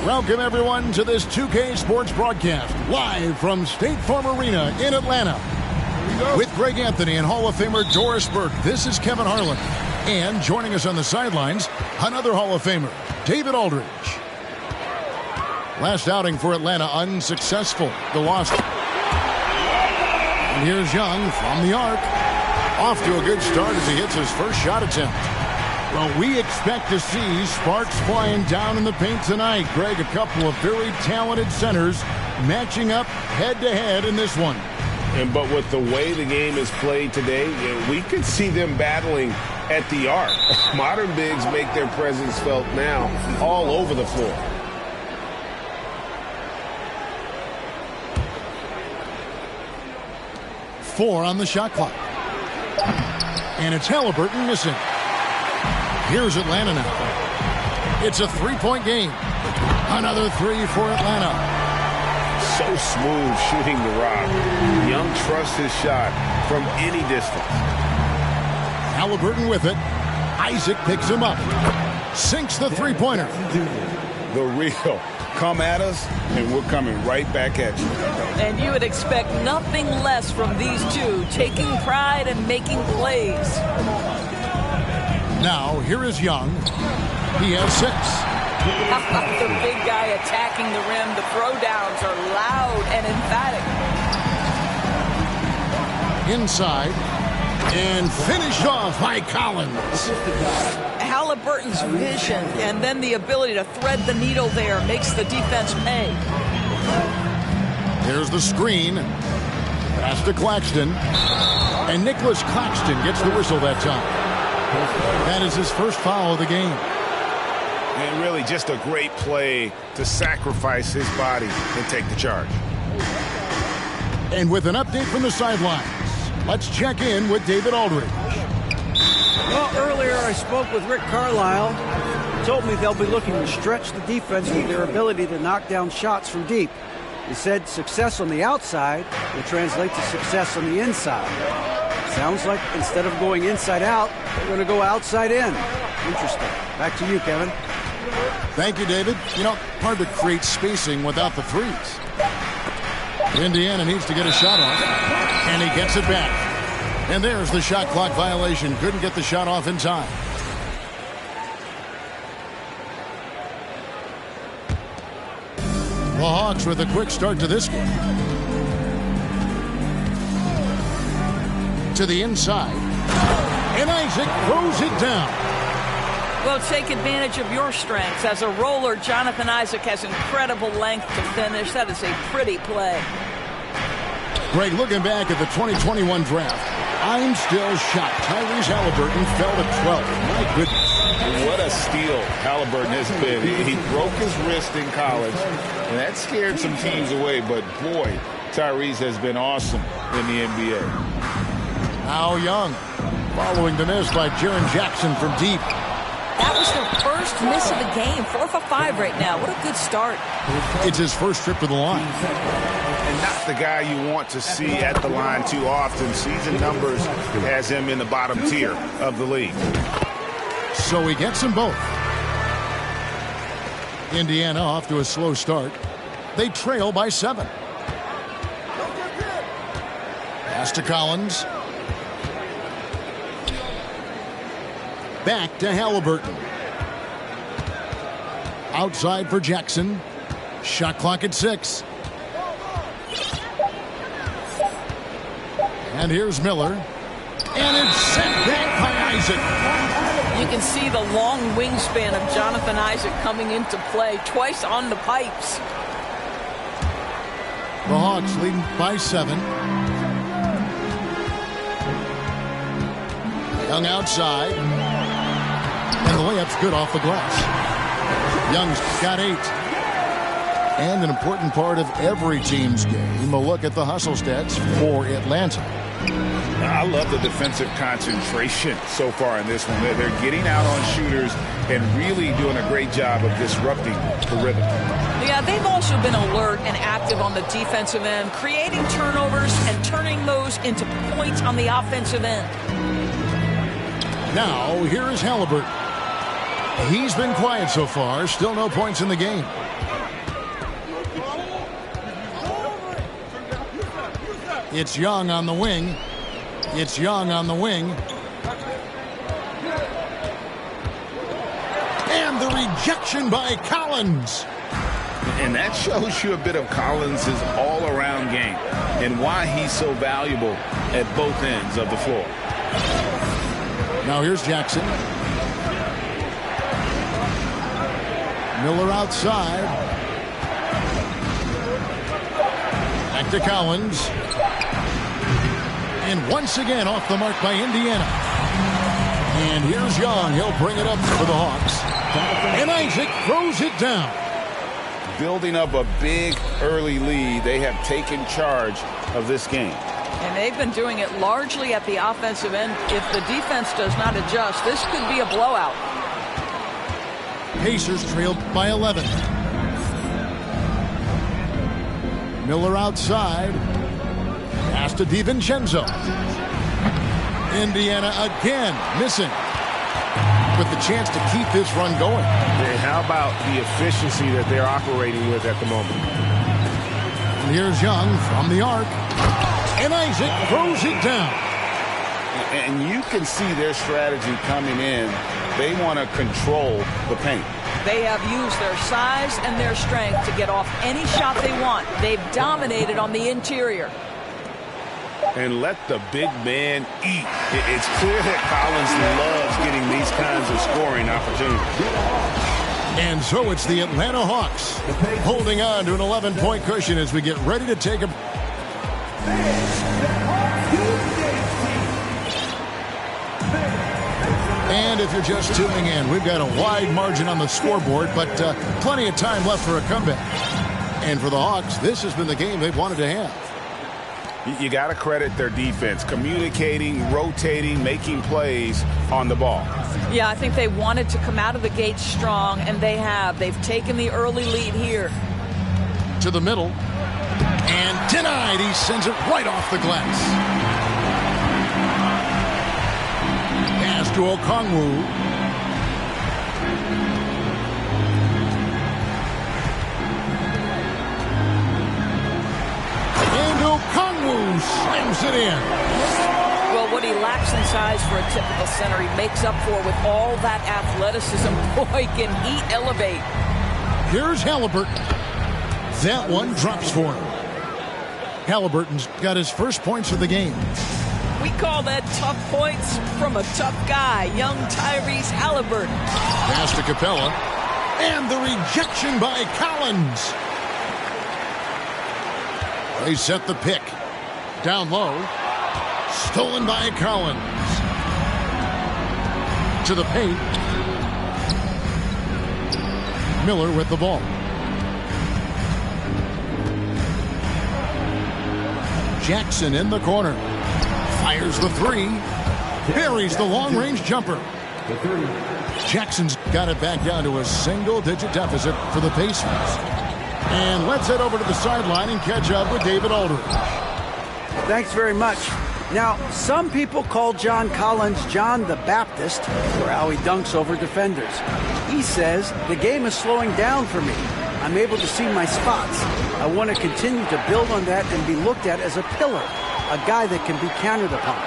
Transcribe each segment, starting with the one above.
Welcome, everyone, to this 2K Sports broadcast, live from State Farm Arena in Atlanta. With Greg Anthony and Hall of Famer Doris Burke, this is Kevin Harlan. And joining us on the sidelines, another Hall of Famer, David Aldridge. Last outing for Atlanta, unsuccessful. The loss. And here's Young from the arc. Off to a good start as he hits his first shot attempt. Well, we expect to see sparks flying down in the paint tonight. Greg, a couple of very talented centers matching up head-to-head in this one. But with the way the game is played today, we could see them battling at the arc. Modern bigs make their presence felt now all over the floor. Four on the shot clock. And it's Halliburton missing. Here's Atlanta now. It's a three-point game. Another three for Atlanta. So smooth shooting the rock. Young trusts his shot from any distance. Halliburton with it. Isaac picks him up. Sinks the three-pointer. The real. Come at us, and we're coming right back at you. And you would expect nothing less from these two, taking pride and making plays. Now, here is Young. He has 6. The big guy attacking the rim. The throwdowns are loud and emphatic. Inside. And finished off by Collins. Halliburton's vision and then the ability to thread the needle there makes the defense pay. Here's the screen. Pass to Claxton. And Nicholas Claxton gets the whistle that time. That is his first foul of the game. And really just a great play to sacrifice his body and take the charge. And with an update from the sidelines, let's check in with David Aldridge. Well, earlier I spoke with Rick Carlisle. He told me they'll be looking to stretch the defense with their ability to knock down shots from deep. He said success on the outside will translate to success on the inside. Sounds like instead of going inside out, they're going to go outside in. Interesting. Back to you, Kevin. Thank you, David. You know, hard to create spacing without the threes. Indiana needs to get a shot off, and he gets it back. And there's the shot clock violation. Couldn't get the shot off in time. The Hawks with a quick start to this game. To the inside. And Isaac throws it down. Well, take advantage of your strengths. As a roller, Jonathan Isaac has incredible length to finish. That is a pretty play. Greg, looking back at the 2021 draft, I'm still shocked. Tyrese Halliburton fell to 12. My goodness. What a steal Halliburton has been. He broke his wrist in college, and that scared some teams away. But, boy, Tyrese has been awesome in the NBA. Now Young, following the miss by Jaren Jackson from deep. That was their first miss of the game. 4 for 5 right now. What a good start. It's his first trip to the line. And not the guy you want to see at the line too often. Season numbers has him in the bottom tier of the league. So he gets them both. Indiana off to a slow start. They trail by 7. Pass to Collins. Back to Halliburton. Outside for Jackson. Shot clock at 6. And here's Miller. And it's sent back by Isaac. You can see the long wingspan of Jonathan Isaac coming into play. Twice on the pipes. The Hawks leading by 7. Young outside. And the layup's good off the glass. Young's got 8. And an important part of every team's game, a look at the hustle stats for Atlanta. I love the defensive concentration so far in this one. They're getting out on shooters and really doing a great job of disrupting the rhythm. Yeah, they've also been alert and active on the defensive end, creating turnovers and turning those into points on the offensive end. Now, here is Halliburton. He's been quiet so far. Still no points in the game. It's Young on the wing. It's Young on the wing. And the rejection by Collins. And that shows you a bit of Collins' all-around game and why he's so valuable at both ends of the floor. Now here's Jackson. Miller outside. Back to Collins. And once again off the mark by Indiana. And here's Young. He'll bring it up for the Hawks. And Isaac throws it down. Building up a big early lead, they have taken charge of this game. And they've been doing it largely at the offensive end. If the defense does not adjust, this could be a blowout. Pacers trailed by 11. Miller outside. Pass to DiVincenzo. Indiana again missing, with the chance to keep this run going. And how about the efficiency that they're operating with at the moment? And here's Young from the arc. And Isaac throws it down. And you can see their strategy coming in. They want to control the paint. They have used their size and their strength to get off any shot they want. They've dominated on the interior. And let the big man eat. It's clear that Collins loves getting these kinds of scoring opportunities. And so it's the Atlanta Hawks holding on to an 11-point cushion as we get ready to take a... And if you're just tuning in, we've got a wide margin on the scoreboard, but plenty of time left for a comeback. And for the Hawks, this has been the game they've wanted to have. You got to credit their defense, communicating, rotating, making plays on the ball. Yeah, I think they wanted to come out of the gate strong, and they have. They've taken the early lead here. To the middle. And denied. He sends it right off the glass. Pass to Okongwu. Okongwu slams it in. Well, what he lacks in size for a typical center, he makes up for with all that athleticism. Boy, can he elevate. Here's Halliburton. That one drops for him. Halliburton's got his first points of the game. We call that tough points from a tough guy, young Tyrese Halliburton. Pass to Capella. And the rejection by Collins. They set the pick. Down low. Stolen by Collins. To the paint. Miller with the ball. Jackson in the corner. Fires the three. Buries the long-range jumper. Jackson's got it back down to a single-digit deficit for the Pacers. And let's head over to the sideline and catch up with David Aldridge. Thanks very much. Now, some people call John Collins John the Baptist for how he dunks over defenders. He says, the game is slowing down for me. I'm able to see my spots. I want to continue to build on that and be looked at as a pillar, a guy that can be counted upon.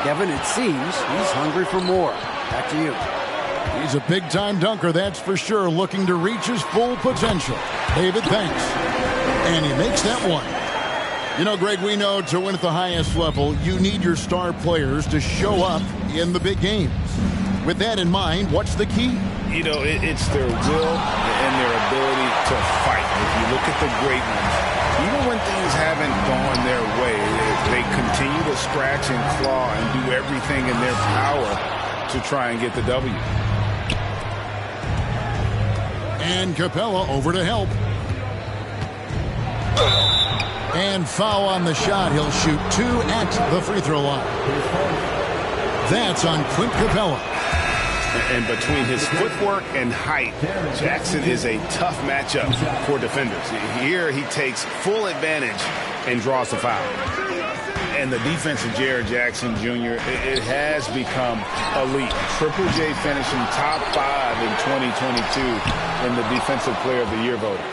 Kevin, it seems he's hungry for more. Back to you. He's a big-time dunker, that's for sure, looking to reach his full potential. David, thanks. And he makes that one. You know, Greg, we know to win at the highest level, you need your star players to show up in the big games. With that in mind, what's the key? You know, it's their will and their ability to fight. If you look at the great ones, even when things haven't gone their way, they continue to scratch and claw and do everything in their power to try and get the W. And Capella over to help. And foul on the shot. He'll shoot 2 at the free throw line. That's on Clint Capella. And between his footwork and height, Jackson is a tough matchup for defenders. Here he takes full advantage and draws the foul. And the defense of Jared Jackson Jr., it has become elite. Triple J finishing top 5 in 2022 in the Defensive Player of the Year voting.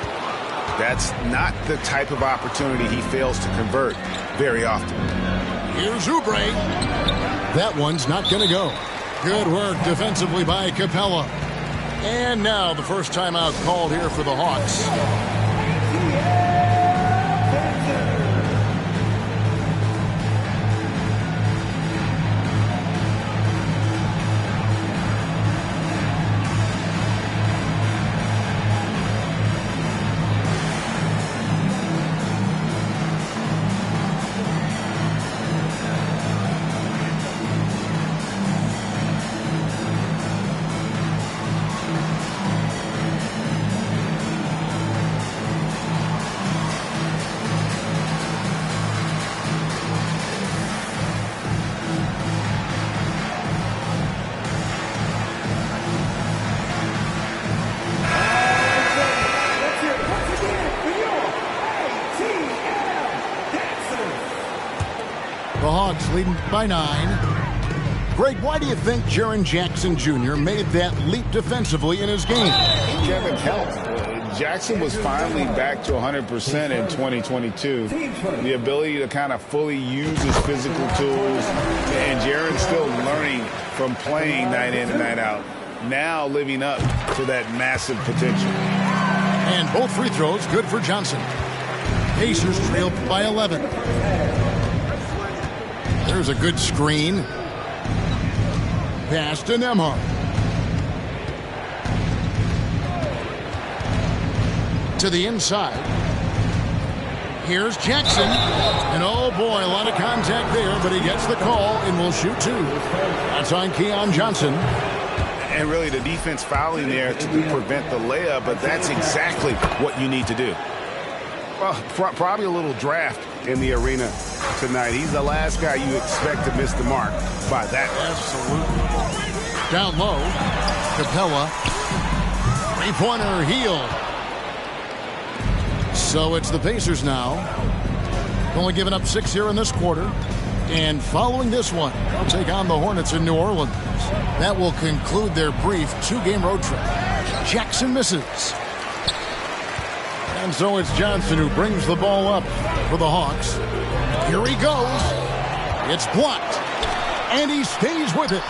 That's not the type of opportunity he fails to convert. very often. Here's Oubre. That one's not going to go. Good work defensively by Capella. And now the first timeout called here for the Hawks. The Hawks leading by 9. Greg, why do you think Jaren Jackson Jr. made that leap defensively in his game? Kevin helped. Jackson was finally back to 100% in 2022. The ability to kind of fully use his physical tools. And Jaren's still learning from playing night in and night out. Now living up to that massive potential. And both free throws good for Johnson. Pacers trailed by 11. There's a good screen. Pass to Nembhard. To the inside. Here's Jackson. And oh boy, a lot of contact there, but he gets the call and will shoot 2. That's on Keon Johnson. And really the defense fouling there to prevent the layup, but that's exactly what you need to do. Well, probably a little draft in the arena tonight. He's the last guy you expect to miss the mark by that. Absolutely. Down low, Capella. Three-pointer, Heel. So it's the Pacers now. Only giving up 6 here in this quarter. And following this one, they'll take on the Hornets in New Orleans. That will conclude their brief 2-game road trip. Jackson misses. And so it's Johnson who brings the ball up for the Hawks. Here he goes. It's blocked. And he stays with it.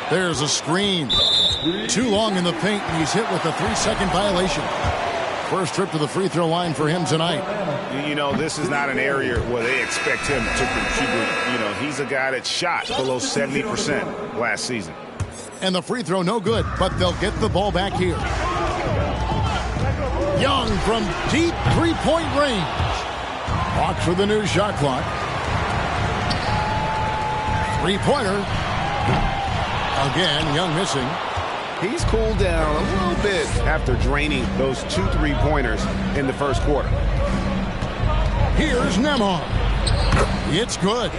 There's a screen. Too long in the paint, and he's hit with a 3-second violation. First trip to the free throw line for him tonight. You know, this is not an area where they expect him to contribute. You know, he's a guy that shot below 70% last season. And the free throw no good, but they'll get the ball back here. Young from deep three-point range. Hawks with the new shot clock. Three-pointer. Again, Young missing. He's cooled down a little bit after draining those 2 3-pointers in the first quarter. Here's Nembhard. It's good.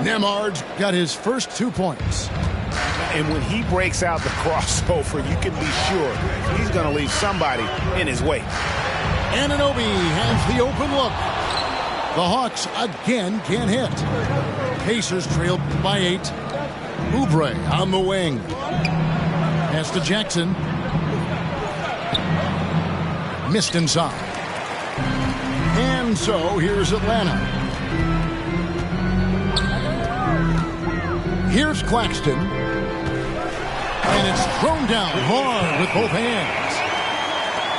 Nembhard's got his first 2 points. And when he breaks out the crossover, you can be sure he's going to leave somebody in his way. Anunoby has the open look. The Hawks again can't hit. Pacers trail by 8. Oubre on the wing. Pass to Jackson. Missed inside. And so here's Atlanta. Here's Claxton. And it's thrown down hard with both hands.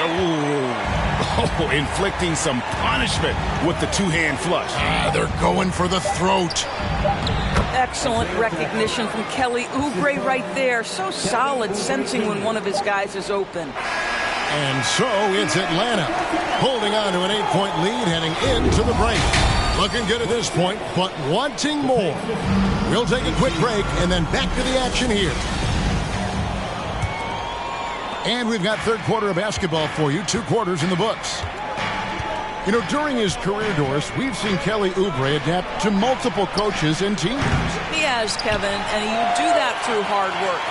Oh, inflicting some punishment with the 2-hand flush. They're going for the throat. Excellent recognition from Kelly Oubre right there. So solid, sensing when one of his guys is open. And so it's Atlanta holding on to an 8-point lead heading into the break. Looking good at this point, but wanting more. We'll take a quick break and then back to the action here. And we've got third quarter of basketball for you. 2 quarters in the books. You know, during his career, Doris, we've seen Kelly Oubre adapt to multiple coaches and teams. He has, Kevin, and you do that through hard work.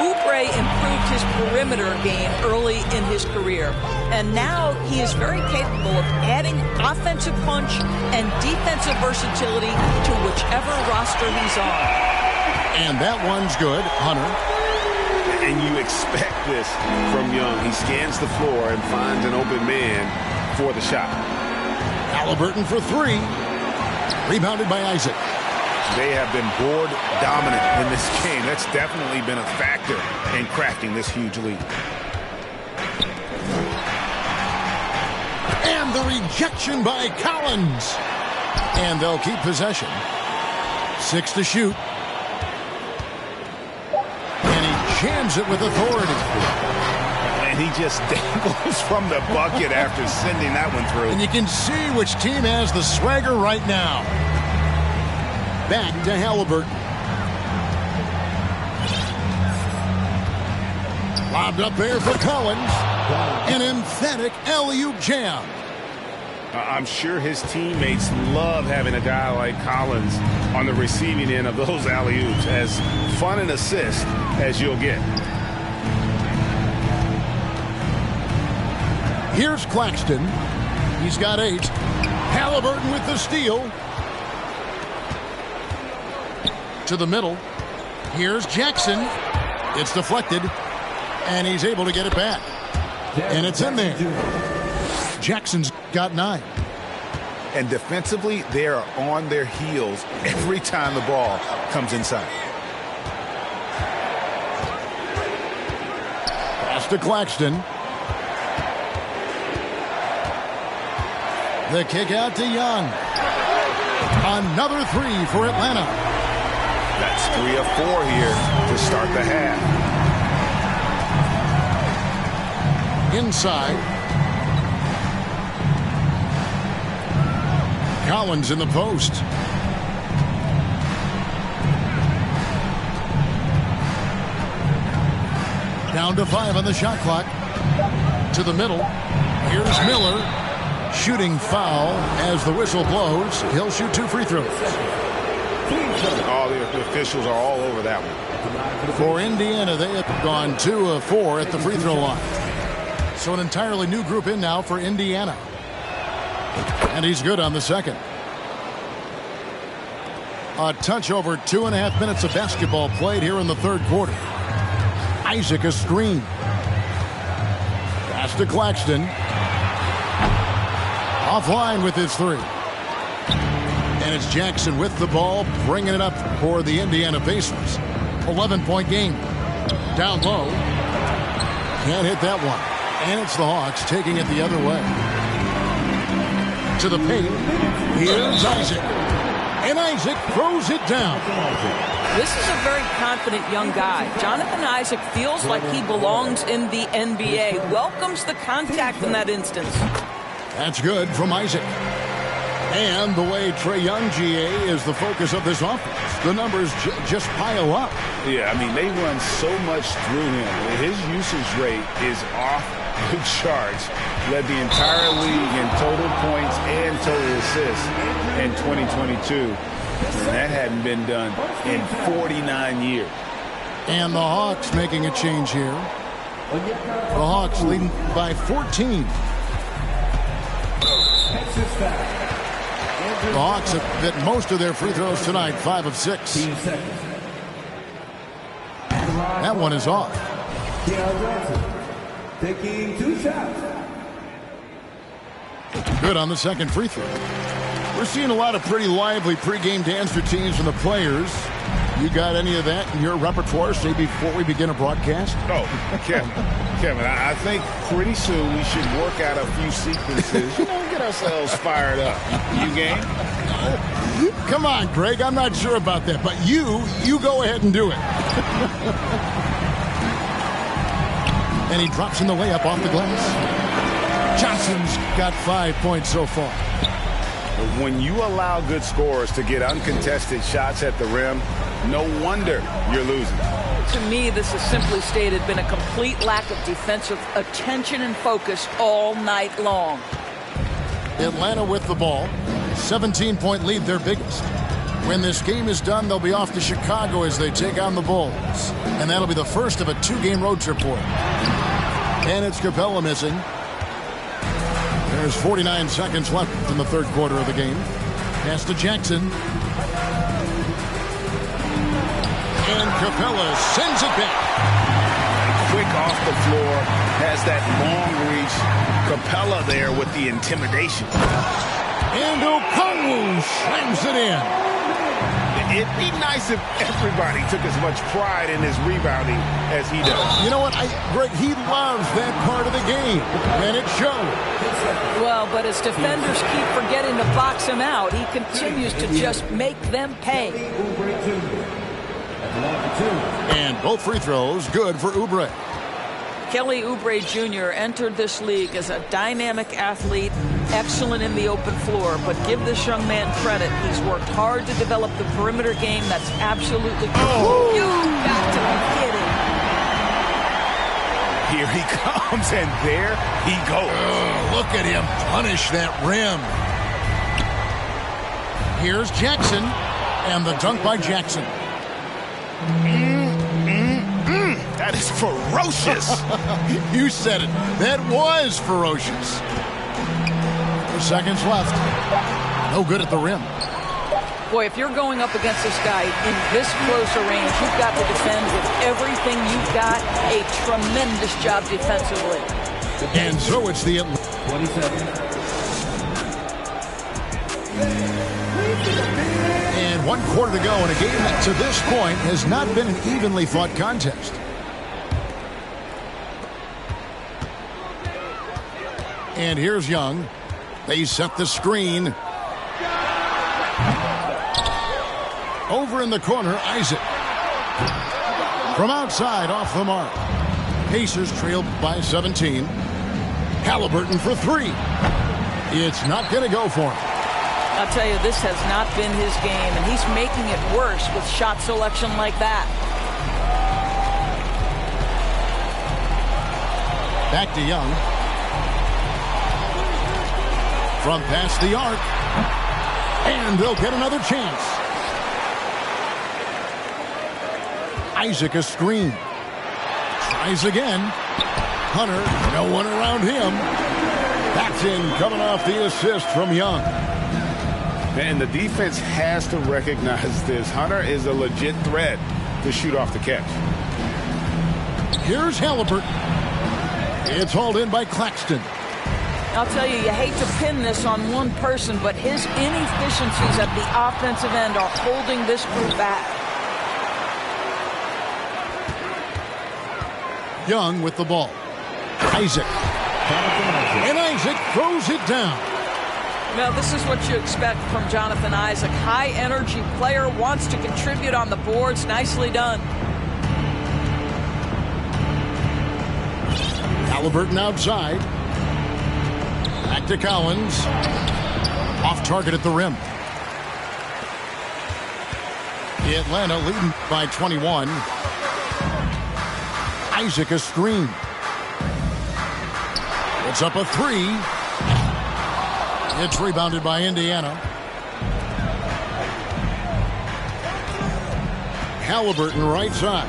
Oubre improved his perimeter game early in his career, and now he is very capable of adding offensive punch and defensive versatility to whichever roster he's on. And that one's good, Hunter. And you expect this from Young. He scans the floor and finds an open man for the shot. Halliburton for three. Rebounded by Isaac. They have been board dominant in this game. That's definitely been a factor in crafting this huge lead. And the rejection by Collins. And they'll keep possession. 6 to shoot. And he jams it with authority. And he just dangles from the bucket after sending that one through. And you can see which team has the swagger right now. Back to Halliburton. Lobbed up there for Collins. An emphatic alley-oop jam. I'm sure his teammates love having a guy like Collins on the receiving end of those alley-oops. As fun an assist as you'll get. Here's Claxton. He's got 8. Halliburton with the steal. To the middle. Here's Jackson. It's deflected. And he's able to get it back. And it's in there. Jackson's got 9. And defensively, they are on their heels every time the ball comes inside. Pass to Claxton. The kick out to Young. Another 3 for Atlanta. That's 3 of 4 here to start the half. Inside. Collins in the post. Down to 5 on the shot clock. To the middle. Here's Miller. Shooting foul as the whistle blows. He'll shoot 2 free throws. All the officials are all over that one. For Indiana, they have gone 2 of 4 at the free throw line. So an entirely new group in now for Indiana. And he's good on the second. A touch over 2.5 minutes of basketball played here in the third quarter. Isaac a screen. Pass to Claxton. Offline with his 3. And it's Jackson with the ball, bringing it up for the Indiana Pacers. 11-point game. Down low. Can't hit that one. And it's the Hawks taking it the other way. To the paint. Here's Isaac. And Isaac throws it down. This is a very confident young guy. Jonathan Isaac feels like he belongs in the NBA. Welcomes the contact in that instance. That's good from Isaac. And the way Trae Young, GA, is the focus of this offense. The numbers just pile up. Yeah, I mean, they run so much through him. His usage rate is off the charts. Led the entire league in total points and total assists in 2022. And that hadn't been done in 49 years. And the Hawks making a change here. The Hawks leading by 14. The Hawks have hit most of their free throws tonight, 5 of 6. That one is off. Taking 2 shots. Good on the second free throw. We're seeing a lot of pretty lively pregame dance routines from the players. You got any of that in your repertoire, say, before we begin a broadcast? Oh, Kevin, I think pretty soon we should work out a few sequences, get ourselves fired up. You game? Come on, Greg, I'm not sure about that, but you go ahead and do it. And he drops in the layup off the glass. Johnson's got 5 points so far. When you allow good scorers to get uncontested shots at the rim, no wonder you're losing. To me, this has simply stated been a complete lack of defensive attention and focus all night long. Atlanta with the ball. 17-point lead, their biggest. When this game is done, they'll be off to Chicago as they take on the Bulls. And that'll be the first of a 2-game road trip for them. And it's Capella missing. There's 49 seconds left in the third quarter of the game. Pass to Jackson. And Capella sends it back. Quick off the floor, has that long reach. Capella there with the intimidation. And Okongwu slams it in. It'd be nice if everybody took as much pride in his rebounding as he does. You know what, Greg, he loves that part of the game, and it shows. Well, but as defenders keep forgetting to box him out, he continues to just make them pay. And both free throws good for Oubre. Kelly Oubre Jr. entered this league as a dynamic athlete, excellent in the open floor, but give this young man credit. He's worked hard to develop the perimeter game that's absolutely cool. You got to be kidding. Here he comes, and there he goes. Look at him punish that rim. Here's Jackson, and the dunk by Jackson. That is ferocious. You said it. That was ferocious. 4 seconds left. No good at the rim. Boy, if you're going up against this guy in this close a range, you've got to defend with everything you've got. A tremendous job defensively. And so it's the 27. And 1 quarter to go in a game that to this point has not been an evenly fought contest. And here's Young. They set the screen. Over in the corner, Isaac. From outside, off the mark. Pacers trailed by 17. Halliburton for 3. It's not going to go for him. I'll tell you, this has not been his game, and he's making it worse with shot selection like that. Back to Young. From past the arc. And they'll get another chance. Isaac a screen. Tries again. Hunter, no one around him. That's in, coming off the assist from Young. And the defense has to recognize this. Hunter is a legit threat to shoot off the catch. Here's Halliburton. It's hauled in by Claxton. I'll tell you, you hate to pin this on one person, but his inefficiencies at the offensive end are holding this group back. Young with the ball. Isaac. And Isaac throws it down. Well, this is what you expect from Jonathan Isaac. High-energy player, wants to contribute on the boards. Nicely done. Halliburton outside. Back to Collins. Off target at the rim. Atlanta leading by 21. Isaac a screen. It's up a 3. It's rebounded by Indiana. Halliburton right side.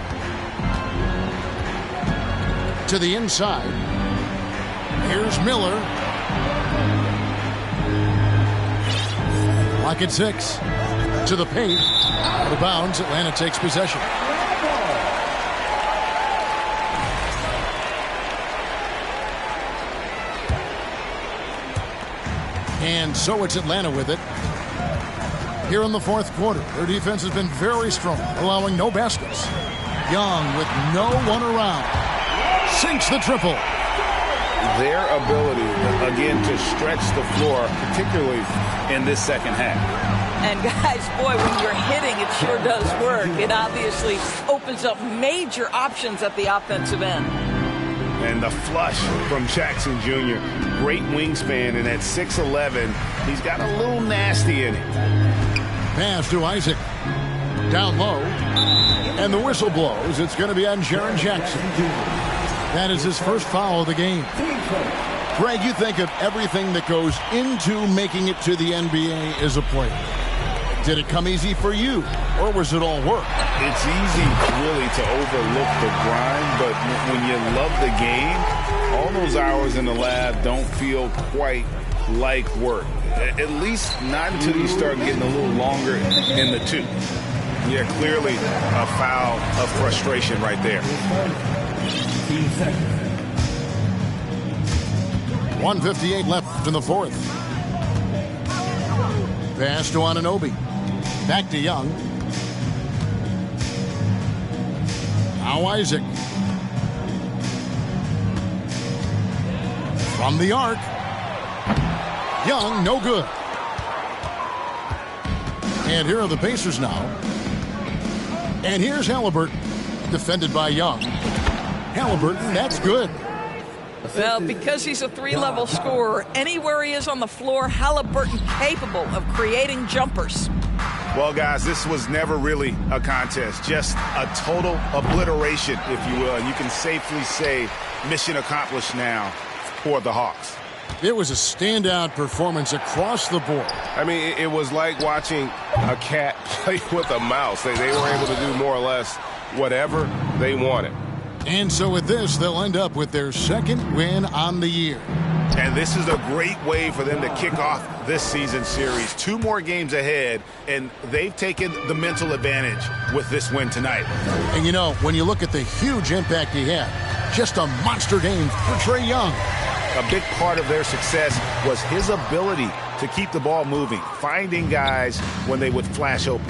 To the inside. Here's Miller. Lock at 6. To the paint. Out of bounds. Atlanta takes possession. And so it's Atlanta with it. Here in the 4th quarter, their defense has been very strong, allowing no baskets. Young with no one around. Sinks the triple. Their ability, again, to stretch the floor, particularly in this second half. And guys, boy, when you're hitting, it sure does work. It obviously opens up major options at the offensive end. And the flush from Jackson Jr. Great wingspan, and at 6'11", he's got a little nasty in it. Pass to Isaac. Down low. And the whistle blows. It's going to be on Jaren Jackson. That is his first foul of the game. Greg, you think of everything that goes into making it to the NBA as a player. Did it come easy for you, or was it all work? It's easy, really, to overlook the grind, but when you love the game, all those hours in the lab don't feel quite like work. At least not until you start getting a little longer in the tooth. Yeah, clearly a foul of frustration right there. 1:58 left in the 4th. Pass to Anunoby. Back to Young. Now Isaac. From the arc. Young, no good. And here are the Pacers now. And here's Halliburton, defended by Young. Halliburton, that's good. Well, because he's a three-level scorer, anywhere he is on the floor, Halliburton capable of creating jumpers. Well, guys, this was never really a contest, just a total obliteration, if you will. And you can safely say mission accomplished now for the Hawks. It was a standout performance across the board. I mean, it was like watching a cat play with a mouse. They were able to do more or less whatever they wanted. And so with this, they'll end up with their second win on the year. And this is a great way for them to kick off this season series. 2 more games ahead, and they've taken the mental advantage with this win tonight. And you know, when you look at the huge impact he had, just a monster game for Trae Young. A big part of their success was his ability to keep the ball moving, finding guys when they would flash open.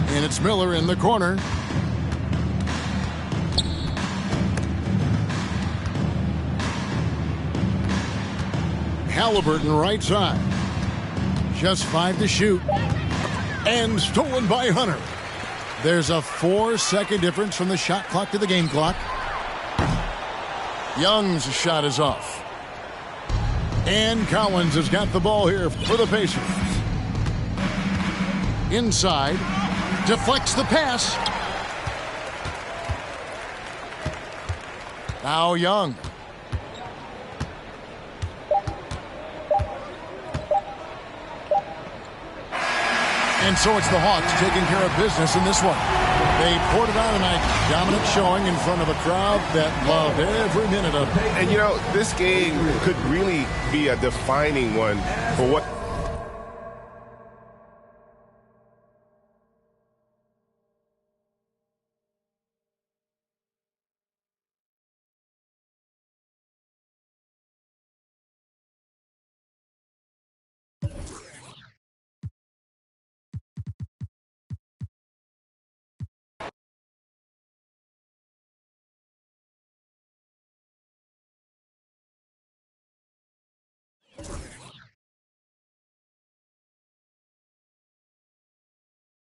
And it's Miller in the corner. Halliburton right side. Just 5 to shoot. And stolen by Hunter. There's a 4-second difference from the shot clock to the game clock. Young's shot is off. And Collins has got the ball here for the Pacers. Inside. Deflects the pass. Now Young. And so it's the Hawks taking care of business in this one. They poured it on tonight. Dominant showing in front of a crowd that loved every minute of it. And, you know, this game could really be a defining one for what